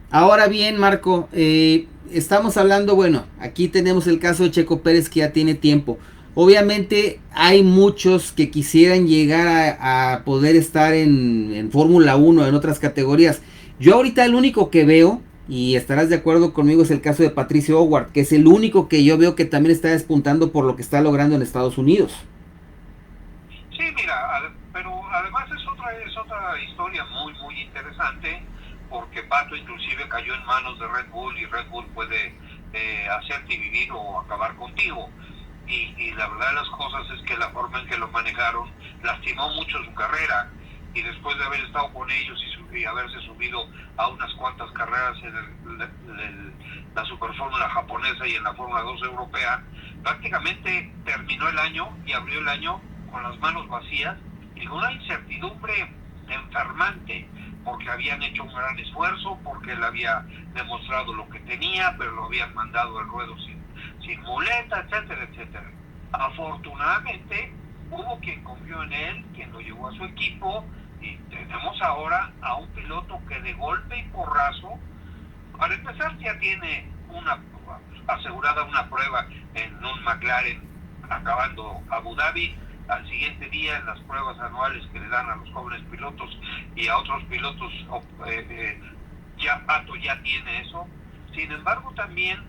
Ahora bien, Marco, estamos hablando, bueno, aquí tenemos el caso de Checo Pérez, que ya tiene tiempo. Obviamente hay muchos que quisieran llegar a poder estar en Fórmula 1, en otras categorías. Yo ahorita el único que veo, y estarás de acuerdo conmigo, es el caso de Patricio Howard, que es el único que yo veo que también está despuntando por lo que está logrando en Estados Unidos. Sí, mira, pero además es otra historia muy, muy interesante, porque Pato inclusive cayó en manos de Red Bull, y Red Bull puede hacerte vivir o acabar contigo. Y la verdad de las cosas es que la forma en que lo manejaron lastimó mucho su carrera, y después de haber estado con ellos y haberse subido a unas cuantas carreras en la Superfórmula japonesa y en la Fórmula 2 europea, prácticamente terminó el año y abrió el año con las manos vacías y con una incertidumbre enfermante, porque habían hecho un gran esfuerzo, porque él había demostrado lo que tenía, pero lo habían mandado al ruedo sin muleta, etcétera, etcétera. Afortunadamente hubo quien confió en él, quien lo llevó a su equipo, y tenemos ahora a un piloto que de golpe y porrazo, para empezar, ya tiene asegurada una prueba en un McLaren acabando Abu Dhabi. Al siguiente día, en las pruebas anuales que le dan a los jóvenes pilotos y a otros pilotos, Pato ya tiene eso. Sin embargo, también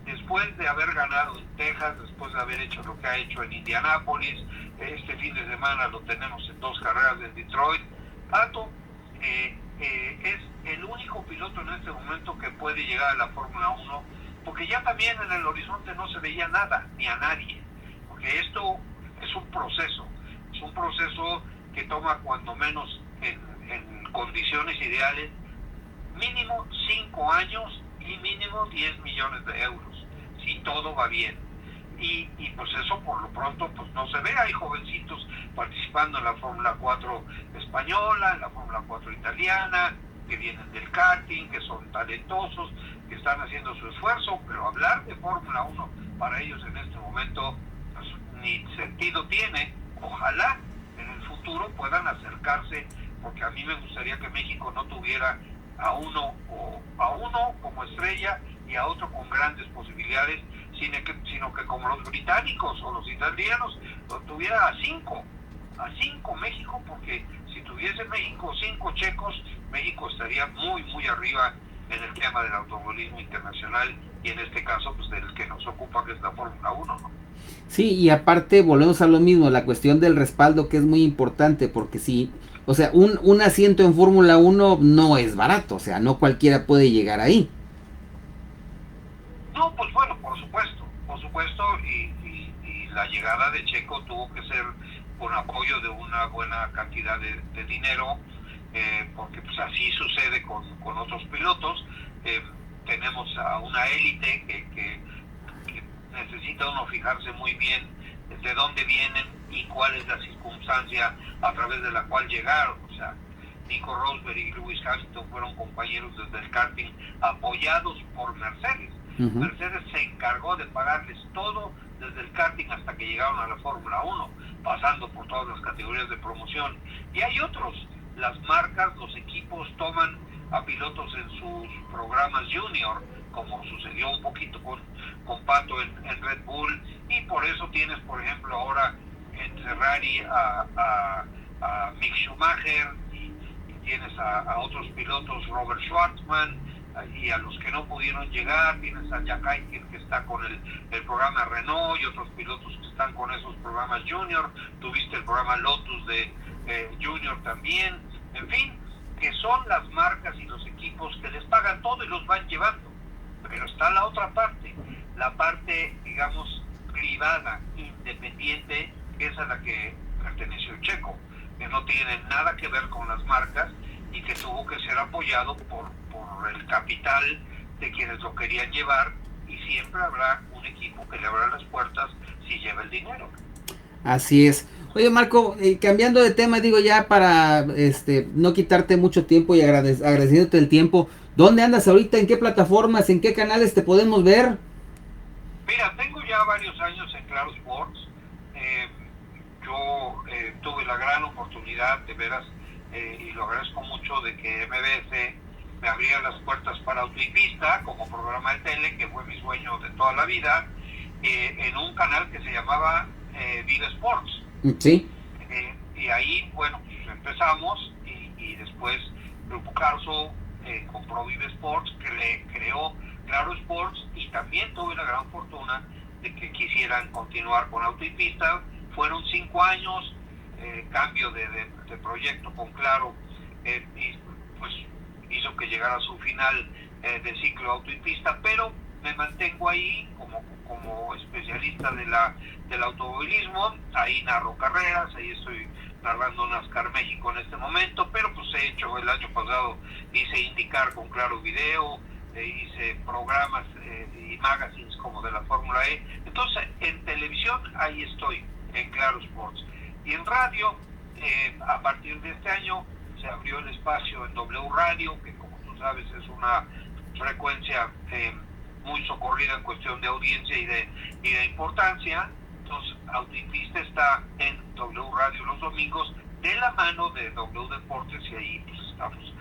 después de haber ganado en Texas, después de haber hecho lo que ha hecho en Indianápolis, este fin de semana lo tenemos en 2 carreras de Detroit, Pato es el único piloto en este momento que puede llegar a la Fórmula 1, porque ya también en el horizonte no se veía nada, ni a nadie, porque esto es un proceso que toma cuando menos en condiciones ideales, mínimo 5 años y mínimo 10 millones de euros, si todo va bien. Y pues eso por lo pronto pues no se ve. Hay jovencitos participando en la Fórmula 4 española, en la Fórmula 4 italiana, que vienen del karting, que son talentosos, que están haciendo su esfuerzo, pero hablar de Fórmula 1 para ellos en este momento pues ni sentido tiene. Ojalá en el futuro puedan acercarse, porque a mí me gustaría que México no tuviera a uno como estrella y a otro con grandes posibilidades, sino que como los británicos o los italianos lo tuviera a 5 México, porque si tuviese México 5 checos, México estaría muy muy arriba en el tema del automovilismo internacional, y en este caso pues del que nos ocupa, que es la Fórmula 1, ¿no? Sí, y aparte volvemos a lo mismo, la cuestión del respaldo, que es muy importante, porque si, o sea, un asiento en Fórmula 1 no es barato, o sea, no cualquiera puede llegar ahí. No, pues bueno, por supuesto, y la llegada de Checo tuvo que ser con apoyo de una buena cantidad de dinero, porque pues así sucede con otros pilotos. Tenemos a una élite que necesita uno fijarse muy bien de dónde vienen y cuál es la circunstancia a través de la cual llegaron. O sea, Nico Rosberg y Lewis Hamilton fueron compañeros desde el karting, apoyados por Mercedes. Mercedes se encargó de pagarles todo desde el karting hasta que llegaron a la Fórmula 1, pasando por todas las categorías de promoción. Y hay otros, las marcas, los equipos toman a pilotos en sus programas junior, como sucedió un poquito con Pato en Red Bull, y por eso tienes, por ejemplo, ahora en Ferrari a Mick Schumacher, y tienes a otros pilotos, Robert Schwartzman, y a los que no pudieron llegar, tienes a Jack Eichel, que está con el programa Renault, y otros pilotos que están con esos programas junior. Tuviste el programa Lotus de junior también. En fin, que son las marcas y los equipos que les pagan todo y los van llevando. Pero está la otra parte, la parte, digamos, privada, independiente, que es a la que perteneció Checo, que no tiene nada que ver con las marcas y que tuvo que ser apoyado por el capital de quienes lo querían llevar, y siempre habrá un equipo que le abra las puertas si lleva el dinero. Así es. Oye, Marco, cambiando de tema, digo, ya para no quitarte mucho tiempo y agradeciéndote el tiempo, ¿dónde andas ahorita? ¿En qué plataformas? ¿En qué canales te podemos ver? Mira, tengo ya varios años en Claro Sports. Yo tuve la gran oportunidad, de veras, y lo agradezco mucho, de que MBS me abriera las puertas para Auto y Pista como programa de tele, que fue mi sueño de toda la vida, en un canal que se llamaba Vive Sports. Sí. Y ahí, bueno, pues empezamos, y después Grupo Carso compró Vive Sports, que le creó Claro Sports, y también tuve la gran fortuna de que quisieran continuar con Auto y Pista. Fueron 5 años, cambio de proyecto con Claro, y pues hizo que llegara a su final de ciclo Auto y Pista, pero me mantengo ahí como especialista del automovilismo. Ahí narro carreras, ahí estoy narrando NASCAR México en este momento, pero pues he hecho, el año pasado hice IndyCar con Claro Video, hice programas y magazines como de la Fórmula E. Entonces en televisión ahí estoy, en Claro Sports, y en radio a partir de este año se abrió el espacio en W Radio, que como tú sabes es una frecuencia muy socorrida en cuestión de audiencia y de importancia. Entonces, Autopista está en W Radio los domingos, de la mano de W Deportes, y ahí pues estamos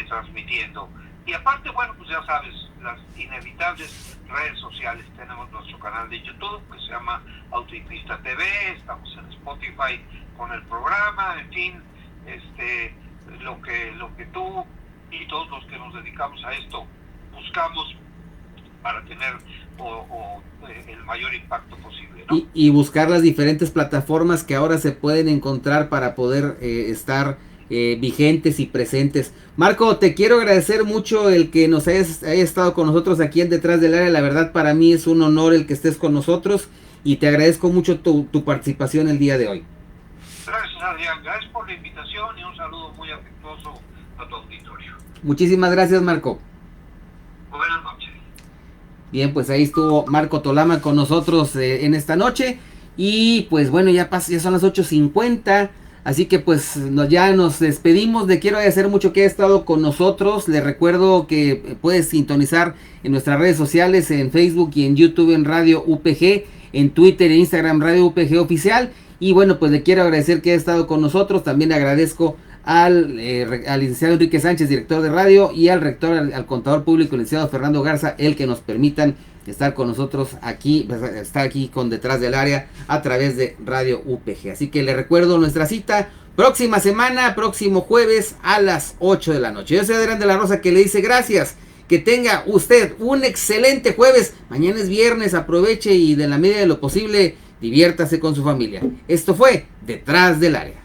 transmitiendo. Y aparte, bueno, pues ya sabes, las inevitables redes sociales. Tenemos nuestro canal de YouTube que se llama Autopista TV, estamos en Spotify con el programa, en fin, lo que tú y todos los que nos dedicamos a esto buscamos para tener el mayor impacto posible, ¿no? Y buscar las diferentes plataformas que ahora se pueden encontrar para poder estar vigentes y presentes. Marco, te quiero agradecer mucho el que nos hayas estado con nosotros aquí en Detrás del Área. La verdad, para mí es un honor el que estés con nosotros y te agradezco mucho tu participación el día de hoy. Gracias, Adrián, gracias por la invitación y un saludo muy afectuoso a tu auditorio. Muchísimas gracias, Marco. Buenas noches. Bien, pues ahí estuvo Marco Tolama con nosotros en esta noche. Y pues bueno, ya son las 8:50. Así que pues ya nos despedimos. Le quiero agradecer mucho que haya estado con nosotros. Les recuerdo que puedes sintonizar en nuestras redes sociales, en Facebook y en YouTube en Radio UPG, en Twitter e Instagram Radio UPG Oficial. Y bueno, pues le quiero agradecer que haya estado con nosotros. También le agradezco al licenciado Enrique Sánchez, director de radio, y al rector, al contador público, el licenciado Fernando Garza, el que nos permitan estar con nosotros aquí, estar aquí con Detrás del Área a través de Radio UPG. Así que le recuerdo nuestra cita próxima semana, próximo jueves a las 8 de la noche. Yo soy Adrián de la Rosa, que le dice gracias. Que tenga usted un excelente jueves. Mañana es viernes, aproveche y de la medida de lo posible diviértase con su familia. Esto fue Detrás del Área.